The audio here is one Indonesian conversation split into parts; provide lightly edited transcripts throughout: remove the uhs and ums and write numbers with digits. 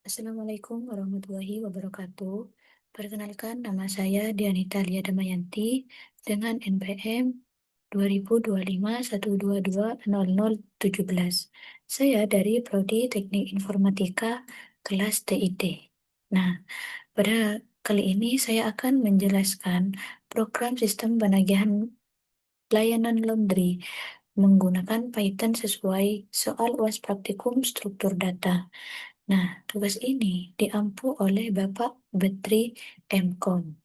Assalamualaikum warahmatullahi wabarakatuh. Perkenalkan, nama saya Dianita Lia Damayanti dengan NPM 2025122017. Saya dari Prodi Teknik Informatika kelas TIT. Nah, pada kali ini saya akan menjelaskan program sistem penagihan layanan laundry menggunakan Python sesuai soal UAS praktikum struktur data. Nah, tugas ini diampu oleh Bapak Betri M.Com.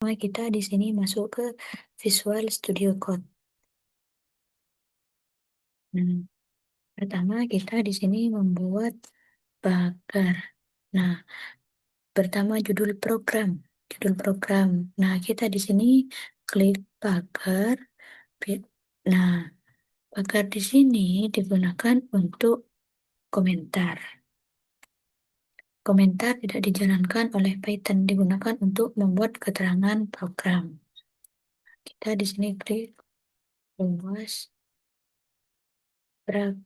Kita di sini masuk ke Visual Studio Code. Nah, pertama kita di sini membuat pagar. Nah, pertama judul program. Judul program. Nah, kita di sini klik pagar. Nah, pagar di sini digunakan untuk komentar. Komentar tidak dijalankan oleh Python, digunakan untuk membuat keterangan program. Kita di sini klik luas praktikum.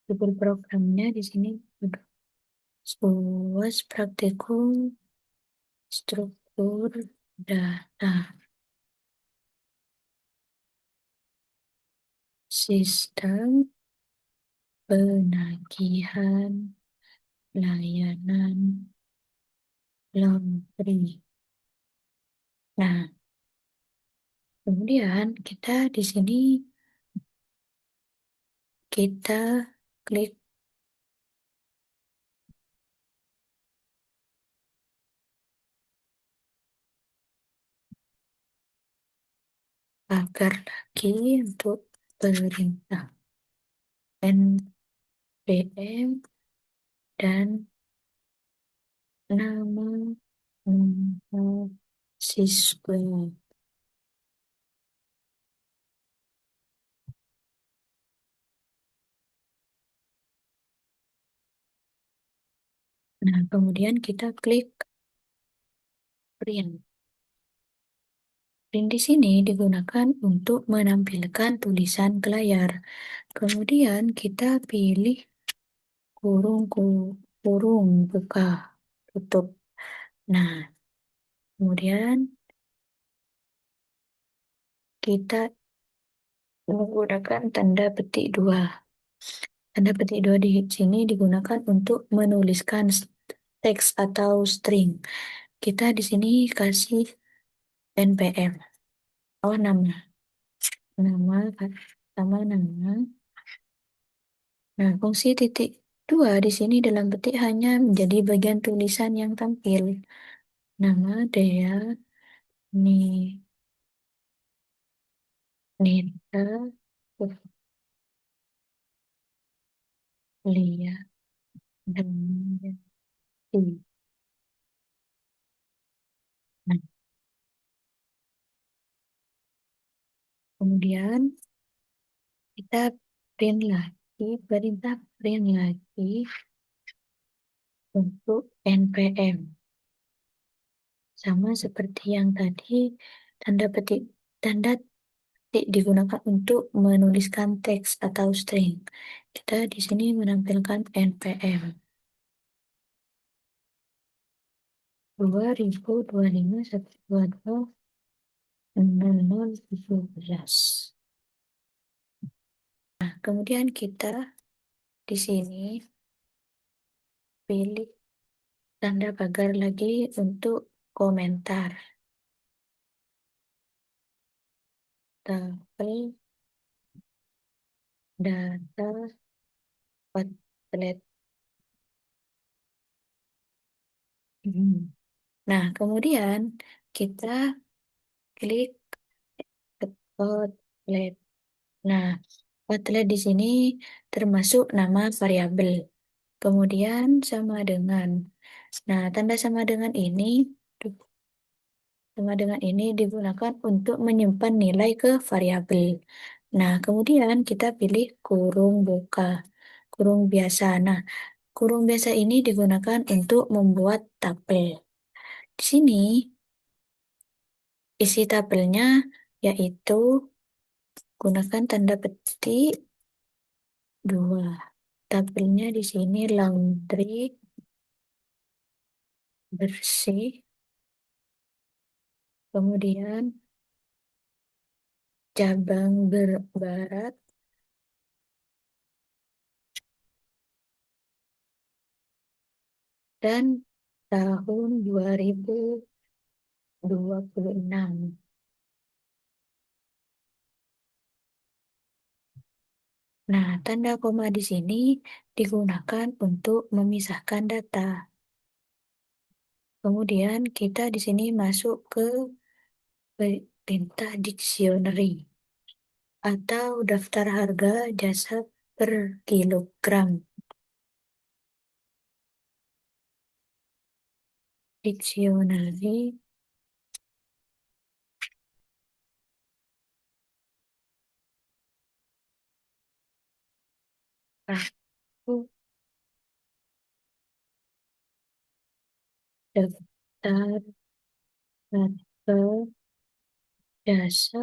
Judul programnya di sini luas praktikum struktur data sistem penagihan layanan laundry. Nah, kemudian kita di sini kita klik pagar lagi untuk perintah NPM dan nama siswa. Nah, kemudian kita klik print. Print di sini digunakan untuk menampilkan tulisan ke layar. Kemudian kita pilih kurung kurung buka tutup. Nah, kemudian kita menggunakan tanda petik 2. Tanda petik 2 di sini digunakan untuk menuliskan teks atau string. Kita di sini kasih NPM. Oh, nama. Nama, sama nama. Nah, fungsi titik 2 di sini dalam petik hanya menjadi bagian tulisan yang tampil. Nama Dea, Nita, Lia, dan Nah, kemudian kita perintah print lagi untuk NPM. Sama seperti yang tadi, tanda petik digunakan untuk menuliskan teks atau string. Kita di sini menampilkan NPM 2025-122-0017. Nah, kemudian kita di sini pilih tanda pagar lagi untuk komentar. Tabel data outlet. Nah, kemudian kita klik outlet. Nah, outlet di sini termasuk nama variabel. Kemudian sama dengan. Nah, tanda sama dengan ini digunakan untuk menyimpan nilai ke variabel. Nah, kemudian kita pilih kurung buka, kurung biasa. Nah, kurung biasa ini digunakan untuk membuat tabel. Di sini isi tabelnya yaitu gunakan tanda petik 2. tabelnya di sini laundry, bersih, kemudian cabang barat, dan tahun 2026. Nah, tanda koma di sini digunakan untuk memisahkan data. Kemudian kita di sini masuk ke perintah dictionary atau daftar harga jasa per kilogram. Dictionary aku daftar harga jasa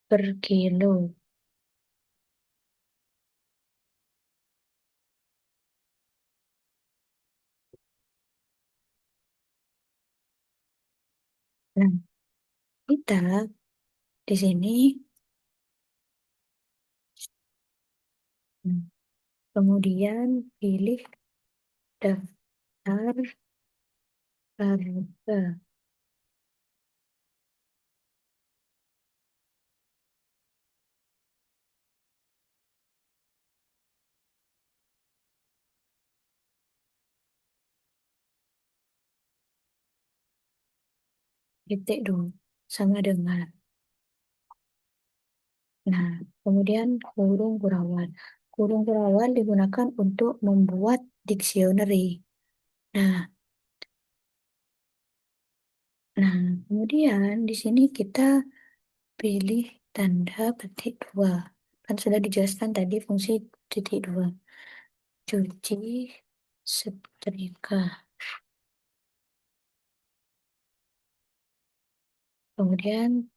per kilo. Nah, kita di sini hmm, kemudian pilih daftar harga. Titik dulu sama dengan. Nah, kemudian kurung kurawan. Kurung kurawan digunakan untuk membuat dictionary. Nah, nah, kemudian di sini kita pilih tanda petik dua. Kan sudah dijelaskan tadi fungsi titik dua. Cuci, setrika. Kemudian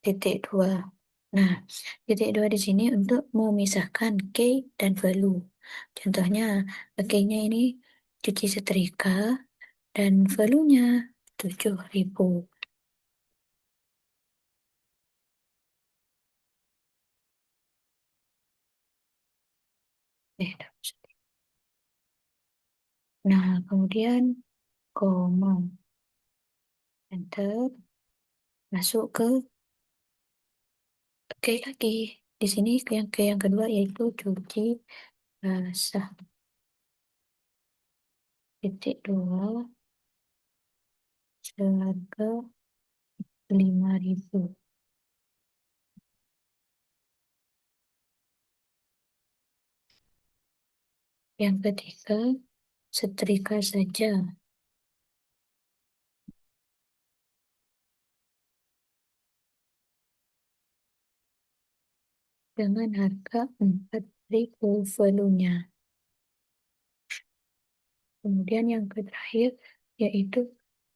titik dua. Nah, titik dua di sini untuk memisahkan key dan value. Contohnya, key-nya ini cuci setrika dan value-nya 7.000. Dapat. Nah, kemudian koma, enter, masuk ke key lagi. Di sini yang kedua yaitu cuci basah. Titik dua, seharga 5.000. Yang ketiga, setrika saja dengan harga 4.000 volunya. Kemudian yang terakhir yaitu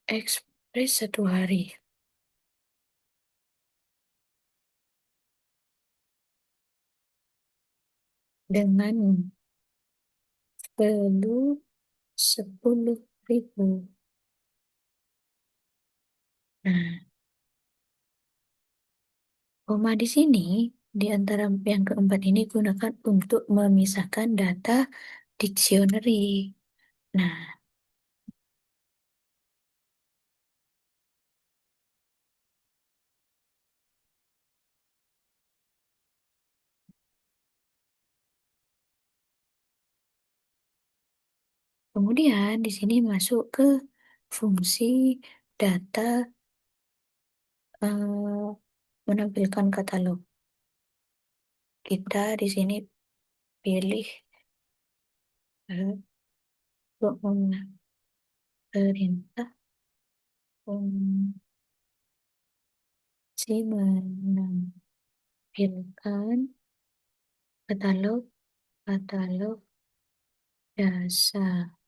ekspres 1 hari dengan value 10.000. Nah, koma di sini di antara yang keempat ini gunakan untuk memisahkan data dictionary. Nah, kemudian di sini masuk ke fungsi data menampilkan katalog. Kita di sini pilih untuk perintah fungsi menampilkan katalog katalog jasa.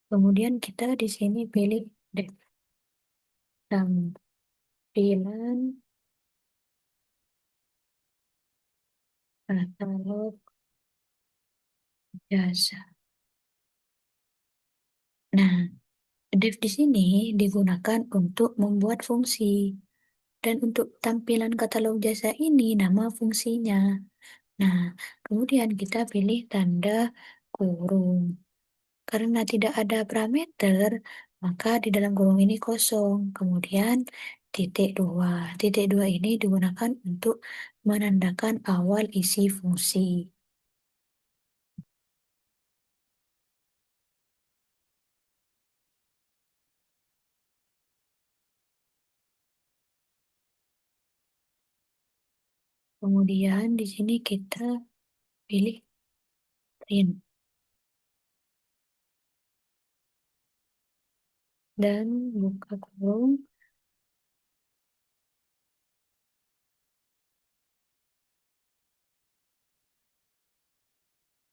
Kemudian kita di sini pilih deh tampilan katalog jasa. Nah, div di sini digunakan untuk membuat fungsi. Dan untuk tampilan katalog jasa ini nama fungsinya. Nah, kemudian kita pilih tanda kurung. Karena tidak ada parameter, maka di dalam kurung ini kosong. Kemudian titik dua. Titik dua ini digunakan untuk menandakan awal isi fungsi. Kemudian di sini kita pilih print dan buka kurung.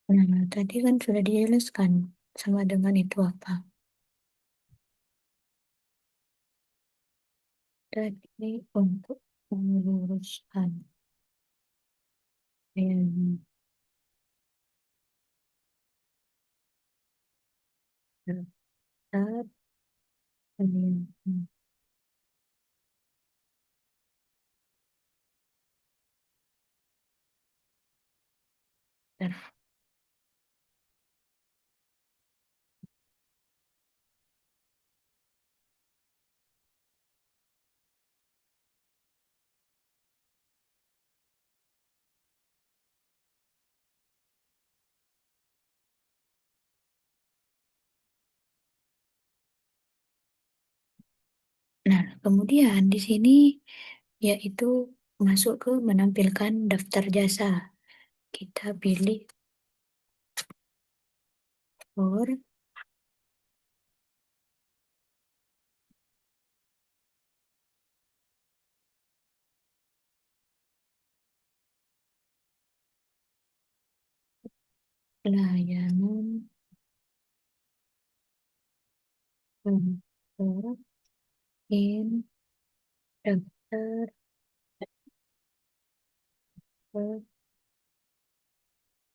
Nah, tadi kan sudah dijelaskan sama dengan itu apa. Tadi untuk meluruskan yang daftar penyimpanan. Nah, kemudian di sini yaitu masuk ke menampilkan daftar jasa. Kita pilih for layanan untuk in daftar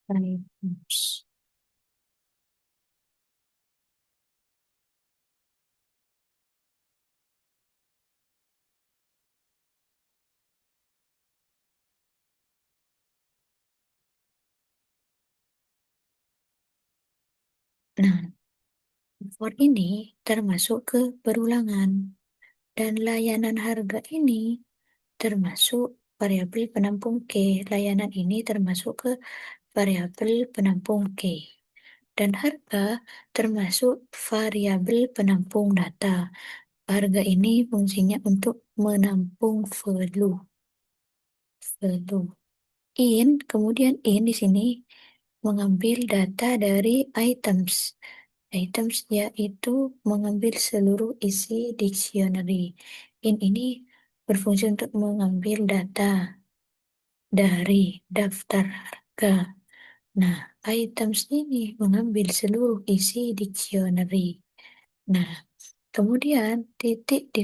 items. Nah, for ini termasuk ke perulangan dan layanan harga ini termasuk variabel penampung K. Layanan ini termasuk ke variabel penampung K. Dan harga termasuk variabel penampung data. Harga ini fungsinya untuk menampung value. Value. Kemudian in di sini mengambil data dari items. Items yaitu mengambil seluruh isi dictionary. In ini berfungsi untuk mengambil data dari daftar harga. Nah, items ini mengambil seluruh isi dictionary. Nah, kemudian titik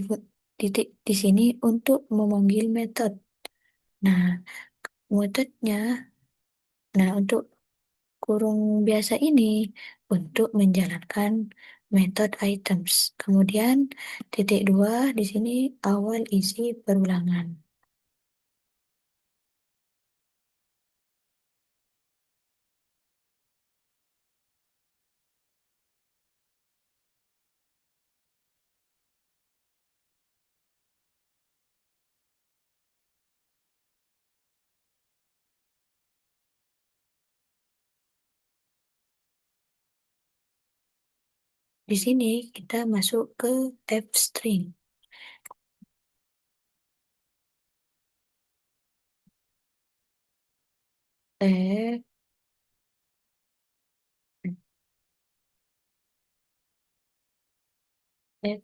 di sini untuk memanggil metode. Nah, metodenya, nah untuk kurung biasa ini untuk menjalankan metode items. Kemudian titik dua di sini awal isi perulangan. Di sini kita masuk ke F string. F F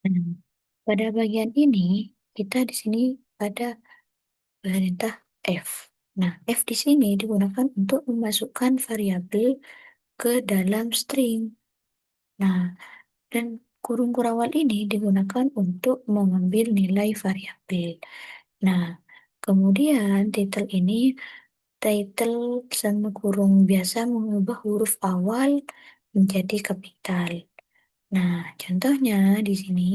Nah, pada bagian ini, kita di sini ada perintah F. Nah, F di sini digunakan untuk memasukkan variabel ke dalam string. Nah, dan kurung kurawal ini digunakan untuk mengambil nilai variabel. Nah, kemudian title sama kurung biasa mengubah huruf awal menjadi kapital. Nah, contohnya di sini,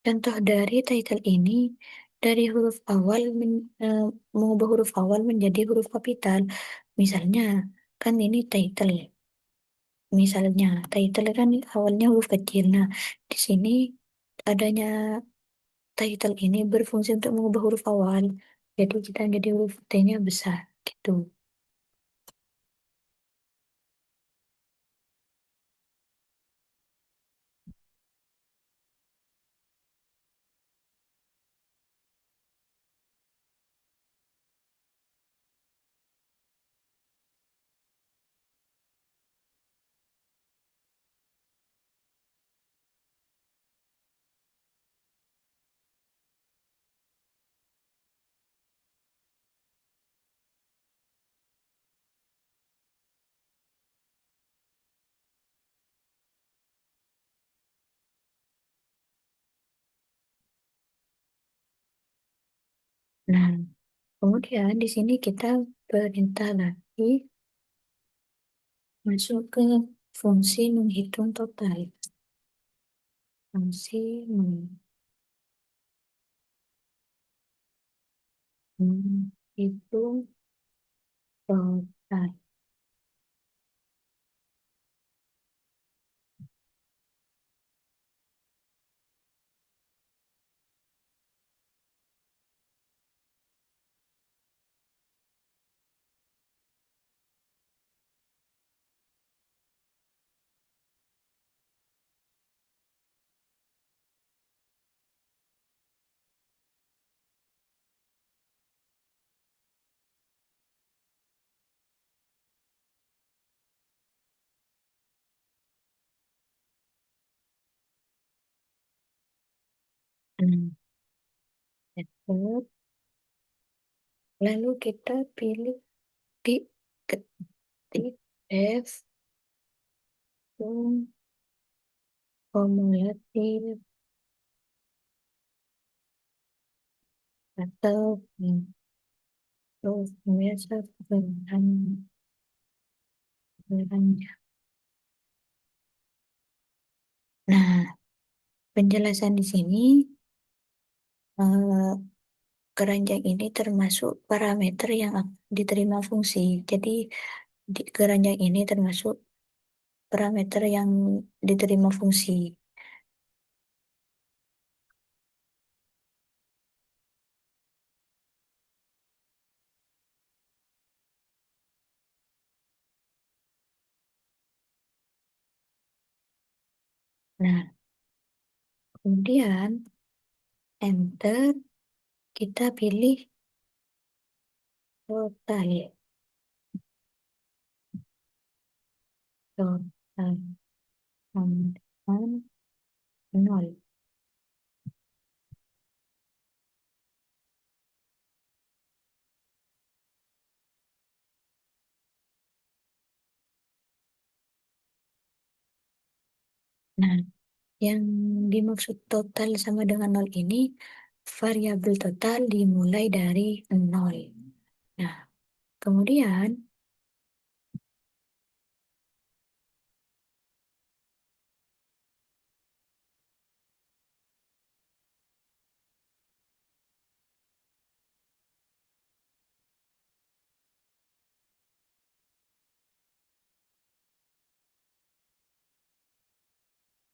contoh dari title ini dari huruf awal mengubah huruf awal menjadi huruf kapital. Misalnya, kan ini title. Misalnya, title kan awalnya huruf kecil. Nah, di sini adanya title ini berfungsi untuk mengubah huruf awal. Jadi kita jadi huruf T-nya besar gitu. Nah, kemudian di sini kita perintah lagi masuk ke fungsi menghitung total. Fungsi menghitung total. Hmm, Method. Lalu kita pilih di ketik F kumulatif atau biasa berlanjut. Nah, penjelasan di sini eh, keranjang ini termasuk parameter yang diterima fungsi. Jadi di keranjang ini termasuk parameter yang diterima fungsi. Nah, kemudian enter, kita pilih total. Total kemudian nol. Nah, yang dimaksud total sama dengan nol ini, variabel total dimulai dari nol. Nah, kemudian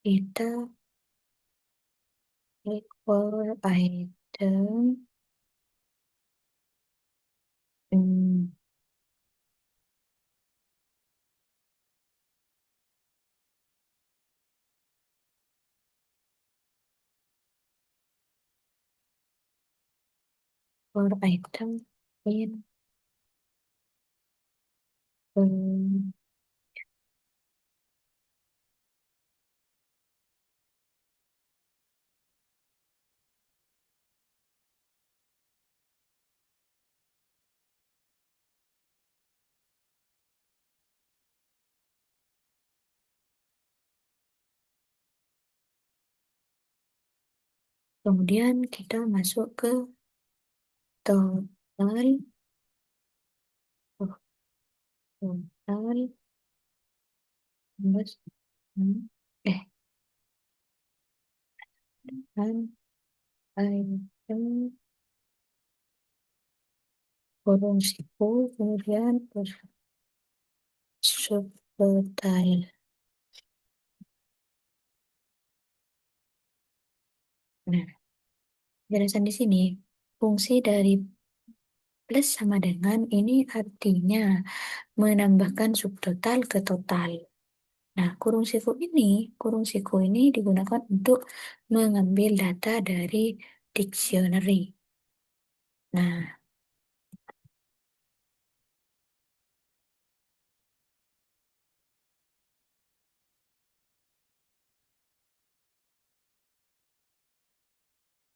kita Klik for item. Hmm, for item in hmm, kemudian kita masuk ke total, oh, total, bos, hmm, eh, kan, item, kurung siku, kemudian subtotal. Nah, penjelasan di sini, fungsi dari plus sama dengan ini artinya menambahkan subtotal ke total. Nah, kurung siku ini digunakan untuk mengambil data dari dictionary. Nah,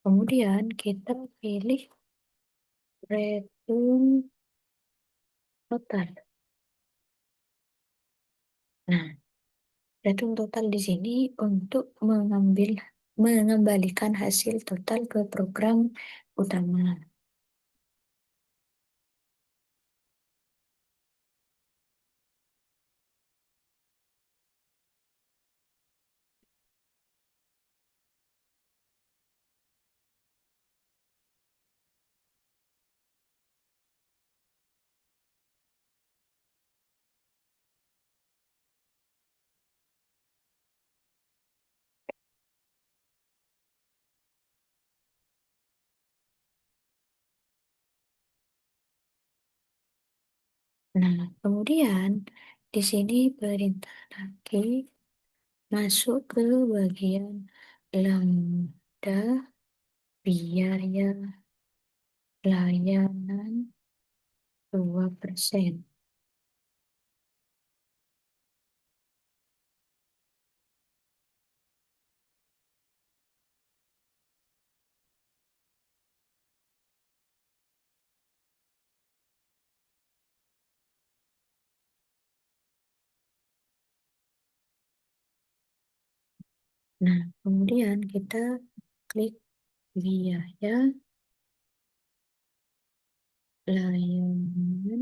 kemudian kita pilih return total. Nah, return total di sini untuk mengembalikan hasil total ke program utama. Nah, kemudian di sini perintah lagi masuk ke bagian lambda biaya layanan 2%. Nah, kemudian kita klik biaya layanan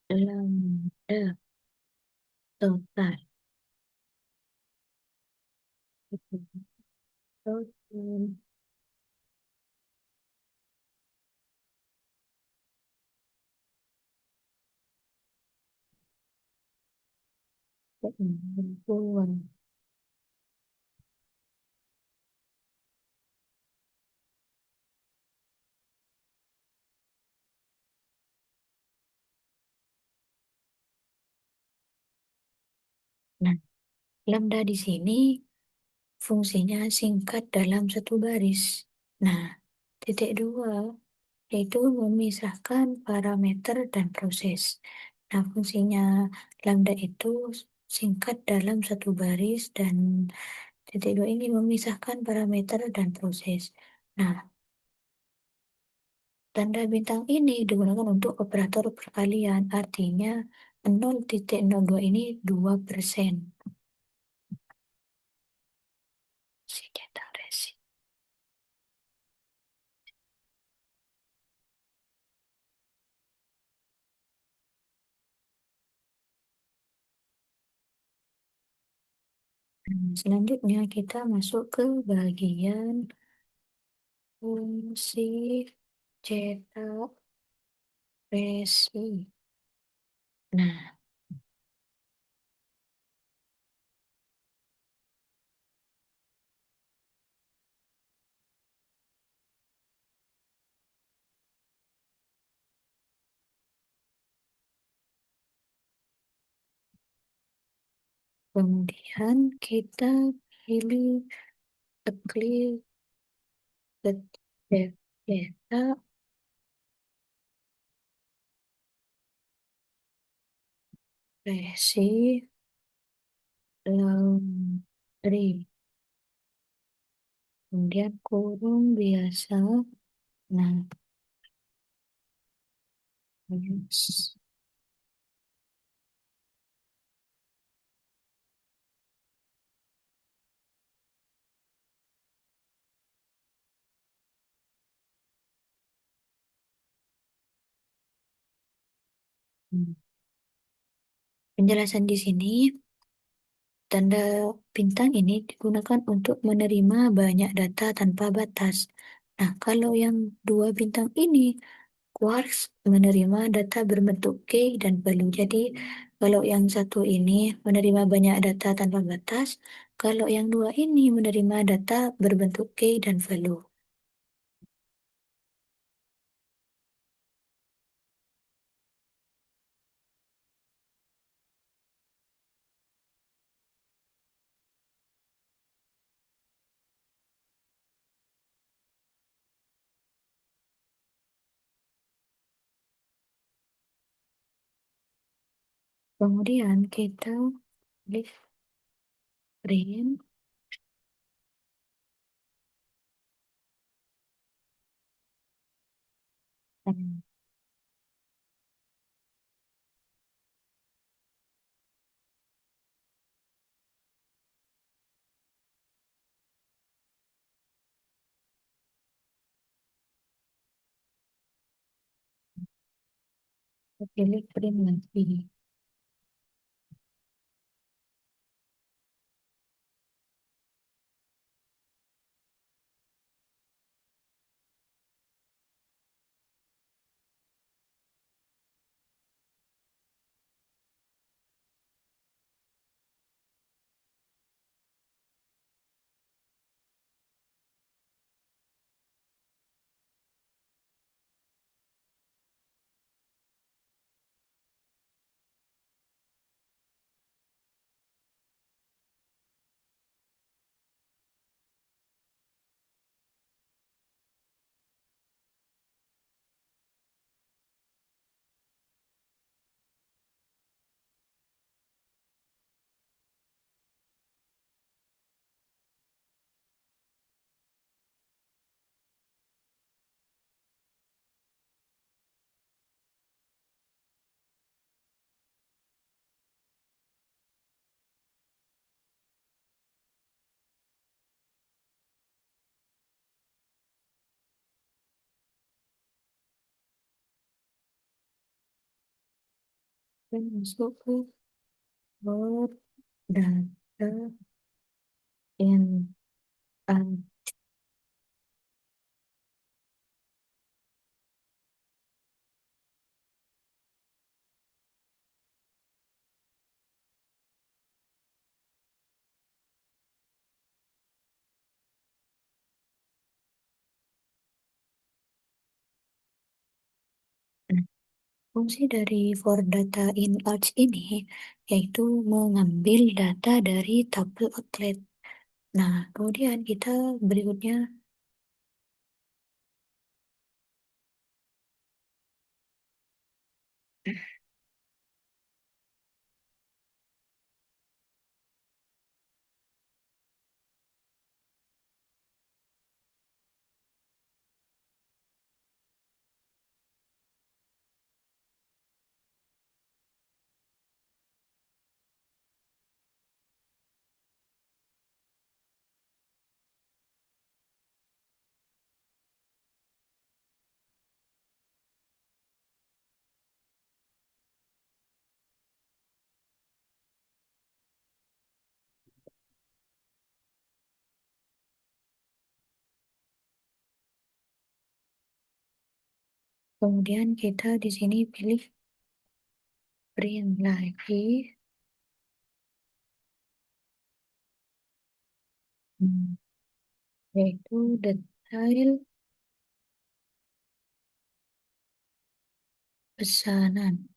lambda total. Total. Ketentuan. Nah, lambda di sini fungsinya singkat dalam satu baris. Nah, titik dua yaitu memisahkan parameter dan proses. Nah, fungsinya lambda itu singkat dalam satu baris dan titik dua ini memisahkan parameter dan proses. Nah, tanda bintang ini digunakan untuk operator perkalian, artinya 0,02 ini 2%. Si cetak resi. Selanjutnya kita masuk ke bagian fungsi cetak resi. Nah, Kemudian kita pilih klik ke data resi laundry. Kemudian kurung biasa. Nah, terus, penjelasan di sini, tanda bintang ini digunakan untuk menerima banyak data tanpa batas. Nah, kalau yang dua bintang ini, Quarks menerima data berbentuk key dan value. Jadi, kalau yang satu ini menerima banyak data tanpa batas, kalau yang dua ini menerima data berbentuk key dan value. Kemudian kita klik print. Dan kita pilih print lagi. Dan masuk ke Word data in. Fungsi dari for data in Arch ini yaitu mengambil data dari tabel outlet. Nah, kemudian kita berikutnya kemudian kita di sini pilih print lagi. Hmm, yaitu detail pesanan.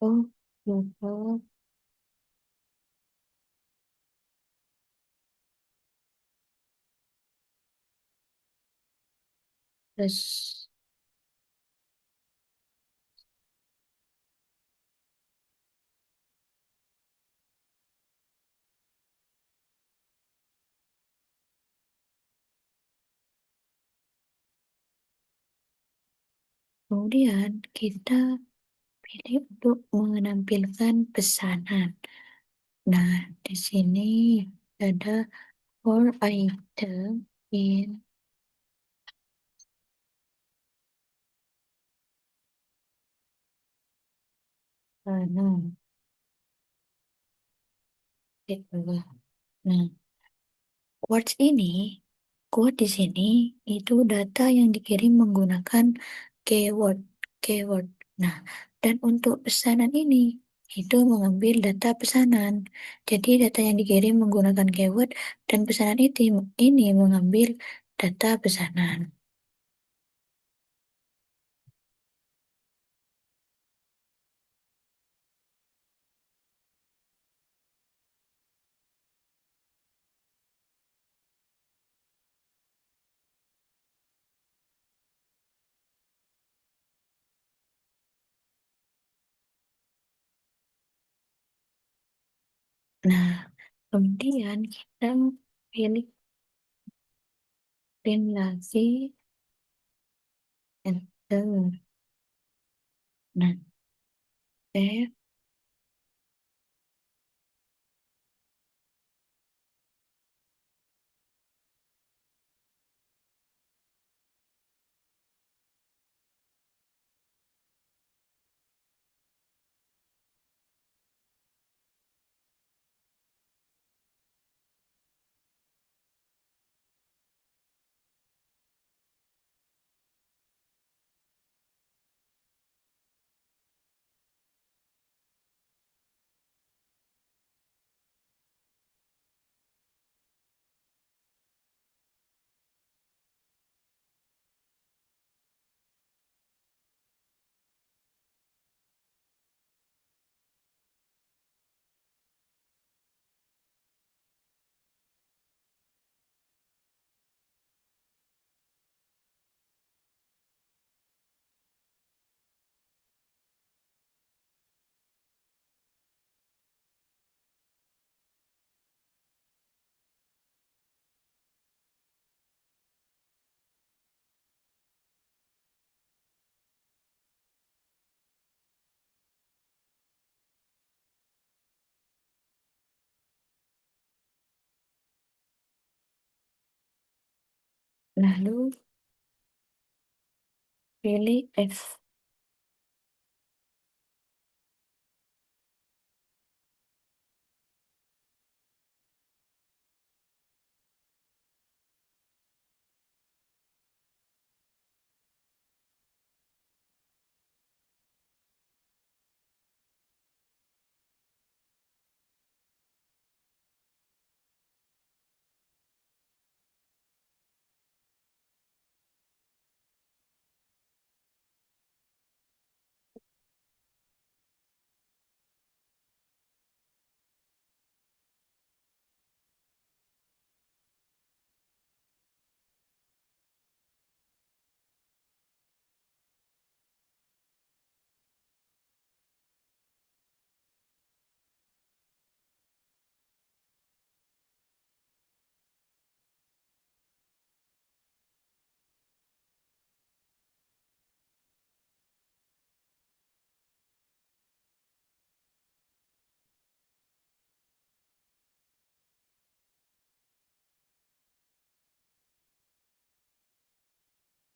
Oh, lupa. Terus kemudian kita pilih untuk menampilkan pesanan. Nah, di sini ada four item in kanan. Gitu. Nah, quotes ini, quote di sini itu data yang dikirim menggunakan keyword, keyword. Nah, dan untuk pesanan ini, itu mengambil data pesanan. Jadi data yang dikirim menggunakan keyword dan pesanan ini mengambil data pesanan. Nah, kemudian kita pilih print lagi, enter. Nah, save. Lalu pilih F.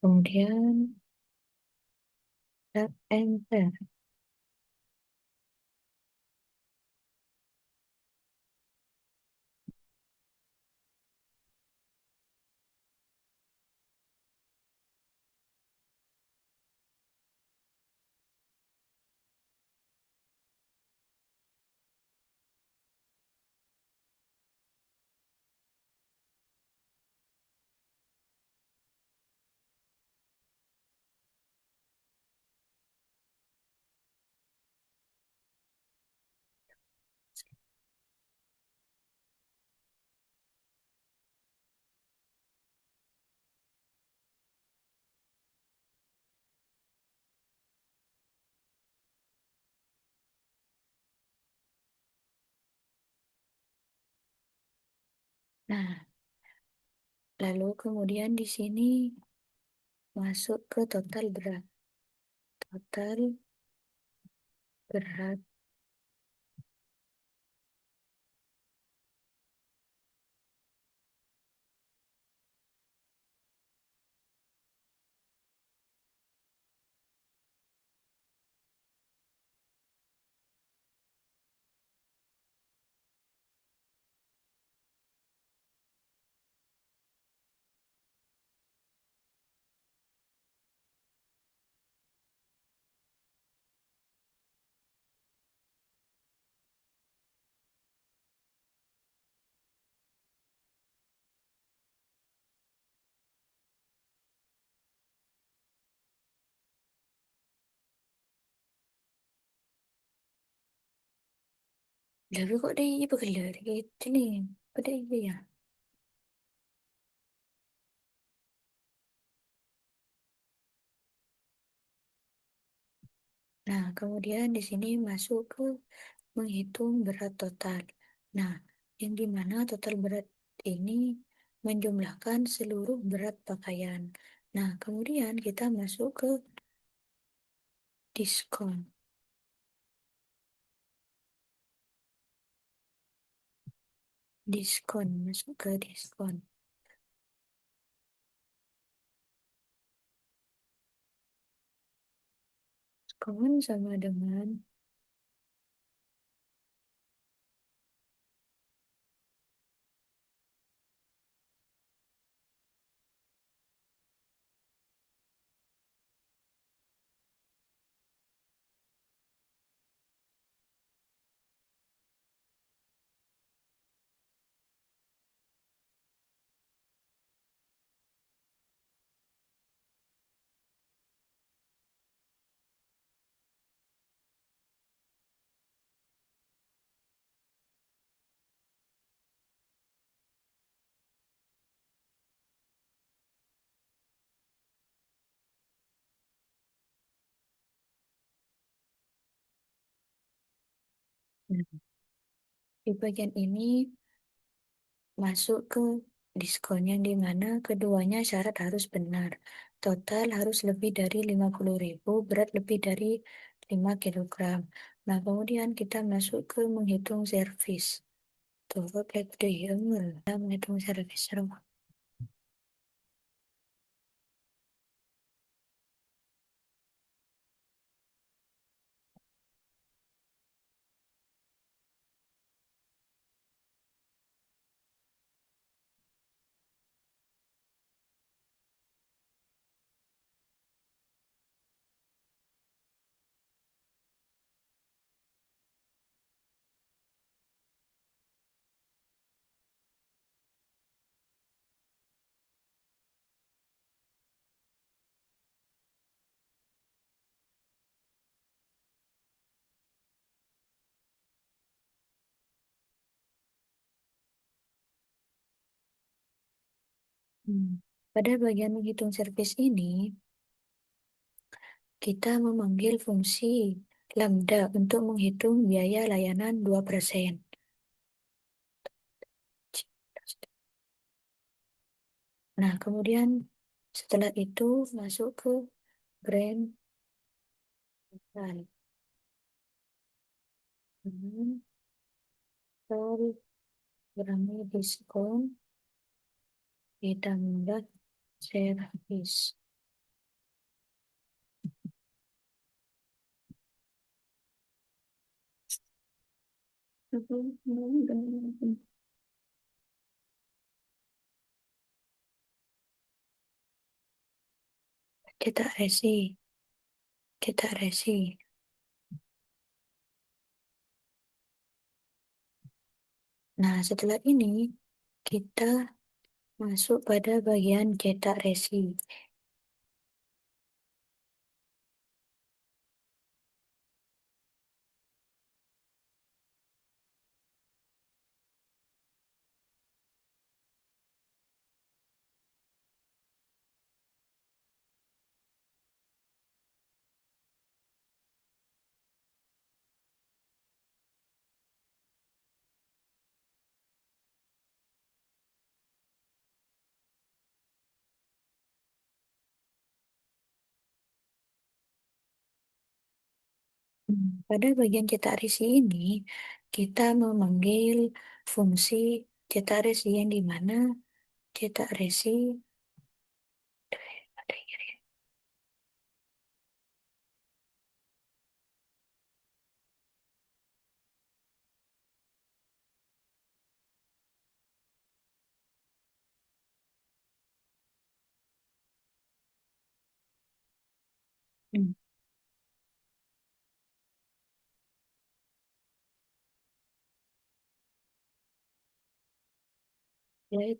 Kemudian tap enter. Nah, lalu kemudian di sini masuk ke total berat. Total berat. Lalu kok dia bekerja gitu nih? Pada iya ya. Nah, kemudian di sini masuk ke menghitung berat total. Nah, yang dimana total berat ini menjumlahkan seluruh berat pakaian. Nah, kemudian kita masuk ke diskon. Diskon, masuk ke diskon. Diskon sama dengan nah, di bagian ini masuk ke diskon yang dimana keduanya syarat harus benar. Total harus lebih dari 50.000, berat lebih dari 5 kilogram. Nah, kemudian kita masuk ke menghitung servis. Tuh, klik deh, kita menghitung servis rumah. Hmm. Pada bagian menghitung servis ini, kita memanggil fungsi lambda untuk menghitung biaya layanan 2%. Nah, kemudian setelah itu masuk ke grand total. Total kurangi diskon ditambah servis. Cetak resi, cetak resi. Nah, setelah ini kita masuk pada bagian cetak resi. Pada bagian cetak resi ini, kita memanggil fungsi cetak resi yang di mana cetak resi hmm, ya,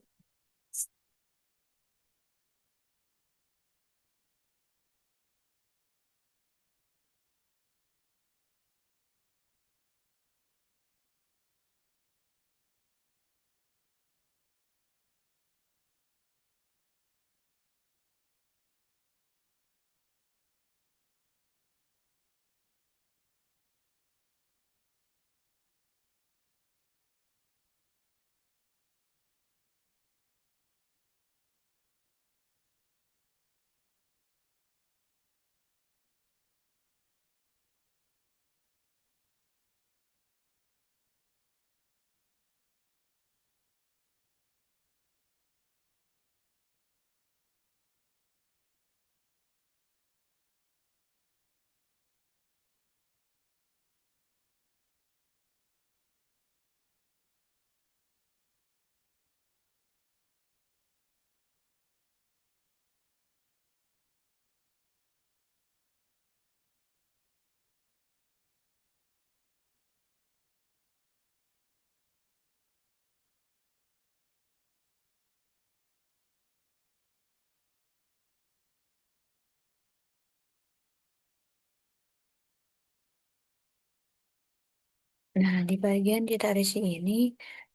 nah, di bagian cetak resi ini,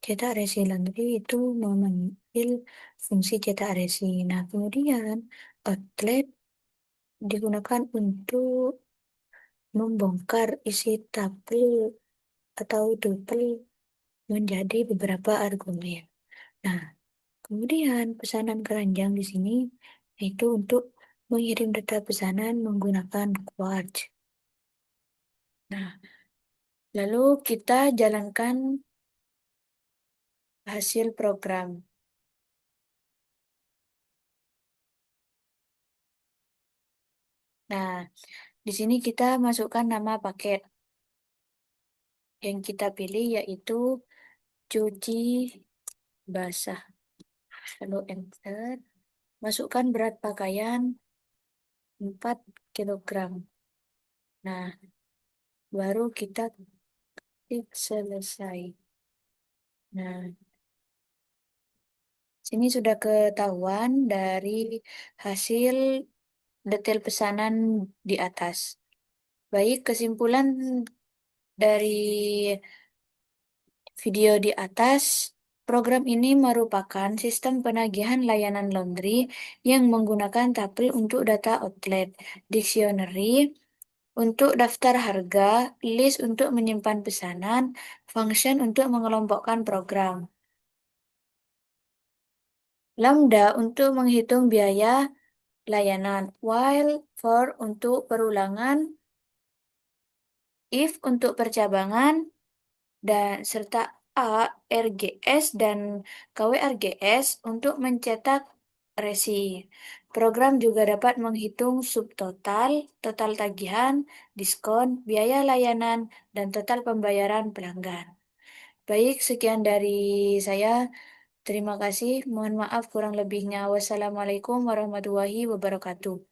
cetak resi laundry itu memanggil fungsi cetak resi. Nah, kemudian outlet digunakan untuk membongkar isi tabel atau tupel menjadi beberapa argumen. Nah, kemudian pesanan keranjang di sini yaitu untuk mengirim data pesanan menggunakan Quartz. Nah, lalu kita jalankan hasil program. Nah, di sini kita masukkan nama paket yang kita pilih yaitu cuci basah. Lalu enter. Masukkan berat pakaian 4 kilogram. Nah, baru kita klik selesai. Nah, sini sudah ketahuan dari hasil detail pesanan di atas. Baik, kesimpulan dari video di atas, program ini merupakan sistem penagihan layanan laundry yang menggunakan tabel untuk data outlet, dictionary untuk daftar harga, list untuk menyimpan pesanan, function untuk mengelompokkan program. Lambda untuk menghitung biaya layanan, while for untuk perulangan, if untuk percabangan, dan serta A, RGS, dan KWRGS untuk mencetak resi. Program juga dapat menghitung subtotal, total tagihan, diskon, biaya layanan, dan total pembayaran pelanggan. Baik, sekian dari saya. Terima kasih. Mohon maaf kurang lebihnya. Wassalamualaikum warahmatullahi wabarakatuh.